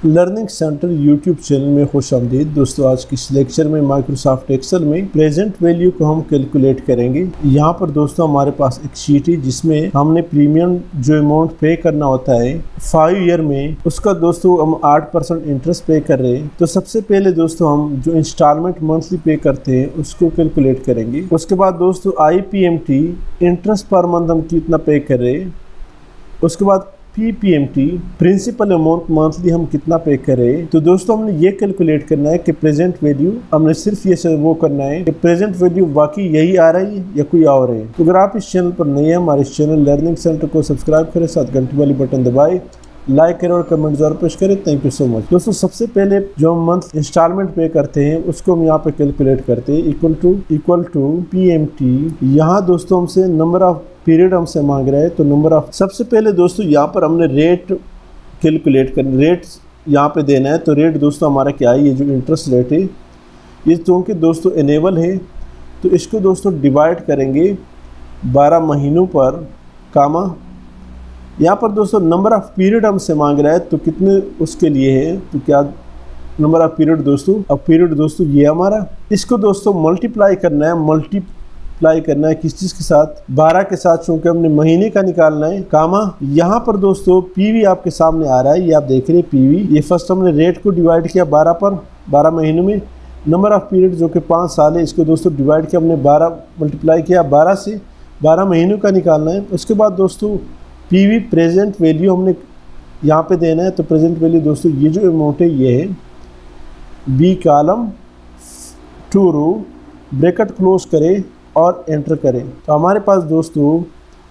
Learning centre YouTube channel में खुशामदीद। दोस्तों आज की इस लेक्चर में माइक्रोसॉफ्ट एक्सेल में प्रेजेंट वैल्यू को हम कैलकुलेट करेंगे। यहाँ पर दोस्तों हमारे पास एक शीट है जिसमें हमने प्रीमियम जो अमाउंट पे करना होता है 5 ईयर में, उसका दोस्तों हम 8% इंटरेस्ट पे कर रहे हैं। तो सबसे पहले दोस्तों हम जो इंस्टॉलमेंट मंथली पे करते हैं उसको कैलकुलेट करेंगे। उसके बाद दोस्तों IPMT इंटरेस्ट पर मंथ हम कितना पे कर रहे हैं। उसके बाद PPMT प्रिंसिपल अमाउंट मंथली हम कितना पे करें। तो दोस्तों हमने ये कैलकुलेट करना है कि प्रेजेंट वैल्यू हमने सिर्फ ये वो करना है कि प्रेजेंट वैल्यू वाकई यही आ रही है या कोई और है। तो अगर आप इस चैनल पर नए हैं, हमारे इस चैनल लर्निंग सेंटर को सब्सक्राइब करें, साथ घंटी वाली बटन दबाएं, लाइक करें और कमेंट जरूर पेश करें। Thank you so much. दोस्तों सबसे पहले जो हम मंथ इंस्टॉलमेंट पे करते हैं उसको हम यहाँ पे कैलकुलेट करते हैं। Equal to PMT। यहाँ दोस्तों हमसे नंबर ऑफ पीरियड हमसे मांग रहा है, तो नंबर ऑफ सबसे पहले दोस्तों यहाँ पर हमने रेट कैलकुलेट करना, रेट यहाँ पे देना है। तो रेट दोस्तों हमारा क्या है, ये जो इंटरेस्ट रेट है ये क्योंकि दोस्तों इनेबल है तो इसको दोस्तों डिवाइड करेंगे 12 महीनों पर, कामा यहाँ पर दोस्तों नंबर ऑफ पीरियड हमसे मांग रहा है तो कितने उसके लिए है, तो क्या नंबर ऑफ पीरियड दोस्तों, अब पीरियड दोस्तों ये हमारा, इसको दोस्तों मल्टीप्लाई करना है। मल्टीप्लाई करना है किस चीज़ के साथ, 12 के साथ, चूँकि हमने महीने का निकालना है, कामा यहाँ पर दोस्तों PV आपके सामने आ रहा है, ये आप देख रहे हैं PV। ये फर्स्ट हमने रेट को डिवाइड किया 12 पर, 12 महीनों में। नंबर ऑफ पीरियड जो कि 5 साल है, इसको दोस्तों डिवाइड किया हमने 12, मल्टीप्लाई किया 12 से, 12 महीनों का निकालना है। उसके बाद दोस्तों PV प्रेजेंट वैल्यू हमने यहाँ पे देना है। तो प्रेजेंट वैल्यू दोस्तों ये जो अमाउंट है ये है, B कॉलम 2 रो, ब्रैकेट क्लोज करें और एंटर करें। तो हमारे पास दोस्तों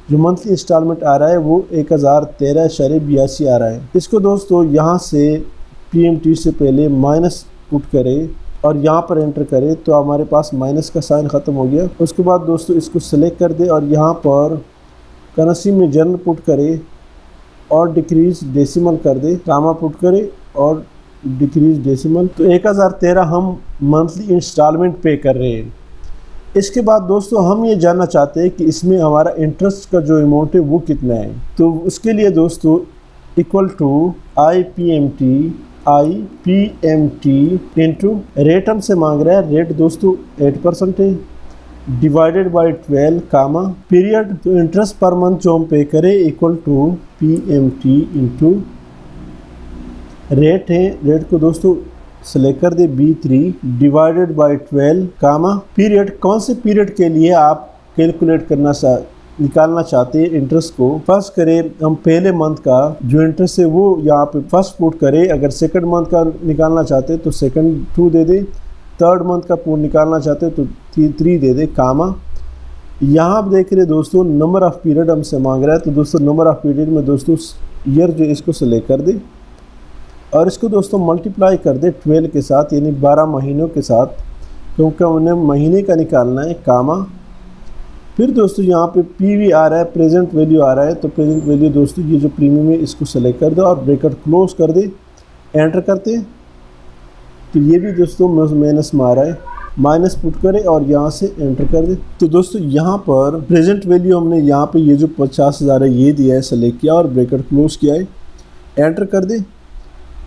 जो मंथली इंस्टॉलमेंट आ रहा है वो 1013.82 आ रहा है। इसको दोस्तों यहाँ से PMT से पहले माइनस पुट करें और यहाँ पर एंटर करें तो हमारे पास माइनस का साइन ख़त्म हो गया। उसके बाद दोस्तों इसको सेलेक्ट कर दे और यहाँ पर करेंसी में जनरल पुट करे और डिक्रीज डेसिमल कर दे, कामा पुट करे और डिक्रीज डेसिमल। तो 1013 हम मंथली इंस्टॉलमेंट पे कर रहे हैं। इसके बाद दोस्तों हम ये जानना चाहते हैं कि इसमें हमारा इंटरेस्ट का जो अमाउंट है वो कितना है। तो उसके लिए दोस्तों equal to IPMT into rate हमसे मांग रहा है, रेट दोस्तों 8% है, डिवाइडेड बाई 12, कामा पीरियड, तो इंटरेस्ट पर मंथ जो हम पे करें equal to PMT into rate है, रेट को दोस्तों सेलेक्ट कर दे B3 divided by 12, comma period, कौन से पीरियड के लिए आप कैलकुलेट निकालना चाहते हैं इंटरेस्ट को। फर्स्ट करें हम पहले मंथ का जो इंटरेस्ट है वो यहाँ पे फर्स्ट पुट करें। अगर सेकंड मंथ का निकालना चाहते हैं तो सेकंड 2 दे दे, थर्ड मंथ का पूर्ण निकालना चाहते हैं तो 3 दे दे, कामा। यहाँ आप देख रहे दोस्तों नंबर ऑफ पीरियड हमसे मांग रहा है। तो दोस्तों नंबर ऑफ पीरियड में दोस्तों ईयर जो इसको सेलेक्ट कर दे और इसको दोस्तों मल्टीप्लाई कर दे 12 के साथ, यानी 12 महीनों के साथ, क्योंकि उन्हें महीने का निकालना है, कामा। फिर दोस्तों यहाँ पे PV आ रहा है, प्रेजेंट वैल्यू आ रहा है। तो प्रेजेंट वैल्यू दोस्तों ये जो प्रीमियम है इसको सेलेक्ट कर दे और ब्रैकेट क्लोज कर दे, एंटर करते हैं। तो ये भी दोस्तों माइनस में आ रहा है, माइनस पुट करें और यहाँ से एंटर कर दे। तो दोस्तों यहाँ पर प्रेजेंट वैल्यू हमने यहाँ पे ये जो 50,000 है ये दिया है, सेलेक्ट किया और ब्रैकेट क्लोज किया है, एंटर कर दे।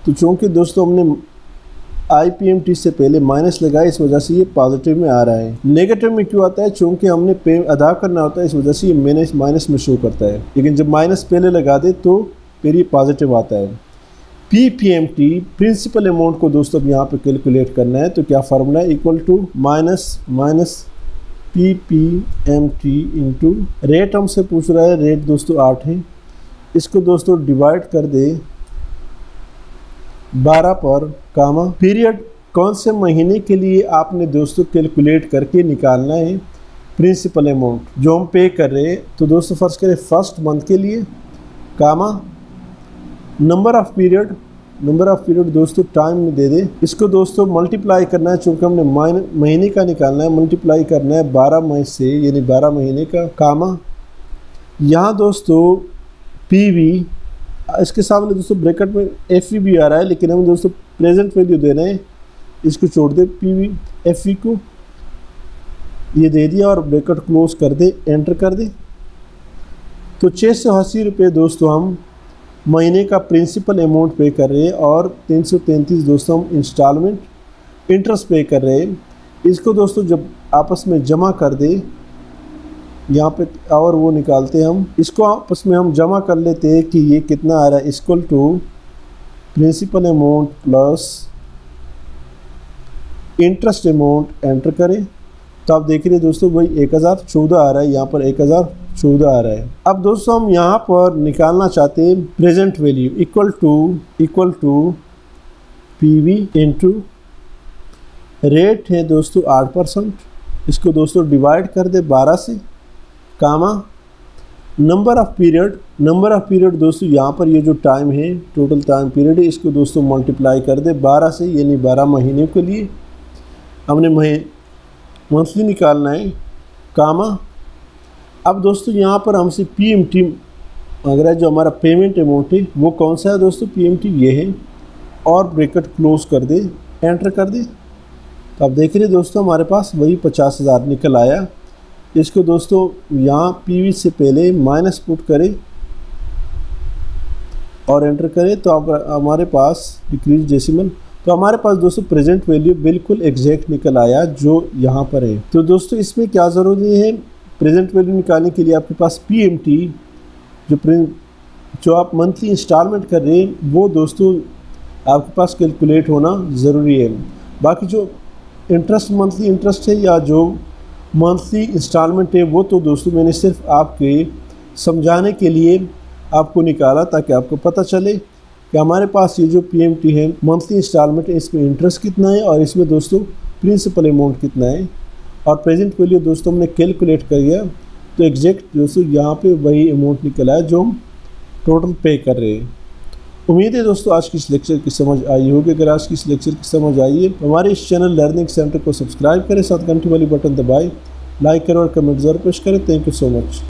तो चूँकि दोस्तों हमने IPMT से पहले माइनस लगाया, इस वजह से ये पॉजिटिव में आ रहा है। नेगेटिव में क्यों आता है, चूँकि हमने पे अदा करना होता है, इस वजह से ये माइनस में शो करता है। लेकिन जब माइनस पहले लगा दे तो फिर ये पॉजिटिव आता है। PPMT प्रिंसिपल अमाउंट को दोस्तों अब यहाँ पे कैलकुलेट करना है। तो क्या फार्मूला है, equal to minus PPMT into rate हमसे पूछ रहा है, रेट दोस्तों 8 है, इसको दोस्तों डिवाइड कर दे 12 पर, कामा पीरियड, कौन से महीने के लिए आपने दोस्तों कैलकुलेट करके निकालना है प्रिंसिपल अमाउंट जो हम पे कर रहे हैं। तो दोस्तों फर्स्ट करें फर्स्ट मंथ के लिए, कामा नंबर ऑफ पीरियड दोस्तों टाइम में दे दे, इसको दोस्तों मल्टीप्लाई करना है, चूँकि हमने महीने का निकालना है, मल्टीप्लाई करना है 12 मई से, यानी 12 महीने का, कामा यहाँ दोस्तों PV, इसके सामने दोस्तों ब्रैकेट में FV भी आ रहा है, लेकिन हमें दोस्तों प्रेजेंट वैल्यू देना है, इसको छोड़ दे, PV FV को ये दे दिया और ब्रैकेट क्लोज कर दे, एंटर कर दे। तो 680 रुपये दोस्तों हम महीने का प्रिंसिपल अमाउंट पे कर रहे हैं और 333 दोस्तों हम इंस्टॉलमेंट इंटरेस्ट पे कर रहे हैं। इसको दोस्तों जब आपस में जमा कर दे, यहाँ पे और वो निकालते हैं हम, इसको आपस में हम जमा कर लेते हैं कि ये कितना आ रहा है, equal to principal amount plus interest amount enter करें। तो आप देख रहे हैं दोस्तों वही 1014 आ रहा है, यहाँ पर 1014 आ रहा है। अब दोस्तों हम यहाँ पर निकालना चाहते हैं present value equal to PV into rate है दोस्तों 8%, इसको दोस्तों डिवाइड कर दे 12 से, कामा नंबर ऑफ पीरियड दोस्तों यहाँ पर ये जो टाइम है टोटल टाइम पीरियड है, इसको दोस्तों मल्टीप्लाई कर दे 12 से, यानी 12 महीने के लिए हमने मंथली निकालना है, कामा। अब दोस्तों यहाँ पर हमसे PMT अगर जो हमारा पेमेंट अमाउंट है वो कौन सा है दोस्तों, PMT ये है, और ब्रैकेट क्लोज कर दे, एंटर कर दे। तो आप देख रहे दोस्तों हमारे पास वही 50,000 निकल आया। इसको दोस्तों यहाँ PV से पहले माइनस पुट करें और एंटर करें, तो अब हमारे पास डिक्रीज डेसिमल, तो हमारे पास दोस्तों प्रेजेंट वैल्यू बिल्कुल एग्जैक्ट निकल आया जो यहाँ पर है। तो दोस्तों इसमें क्या ज़रूरी है, प्रेजेंट वैल्यू निकालने के लिए आपके पास PMT जो आप मंथली इंस्टॉलमेंट कर रहे हैं वो दोस्तों आपके पास कैलकुलेट होना ज़रूरी है। बाकी जो इंटरेस्ट मंथली इंटरेस्ट है या जो मंथली इंस्टॉलमेंट है वो तो दोस्तों मैंने सिर्फ आपके समझाने के लिए आपको निकाला ताकि आपको पता चले कि हमारे पास ये जो PMT है मंथली इंस्टॉलमेंट है, इसमें इंटरेस्ट कितना है और इसमें दोस्तों प्रिंसिपल अमाउंट कितना है, और प्रेजेंट वैल्यू दोस्तों हमने कैलकुलेट कर दिया। तो एग्जैक्ट दोस्तों यहाँ पे वही अमाउंट निकला है जो हम टोटल पे कर रहे हैं। उम्मीद है दोस्तों आज की इस लेक्चर की समझ आई होगी। अगर आज की इस लेक्चर की समझ आई है तो हमारे इस चैनल लर्निंग सेंटर को सब्सक्राइब करें, साथ घंटी वाली बटन दबाएं, लाइक करें और कमेंट जरूर पेश करें। Thank you so much.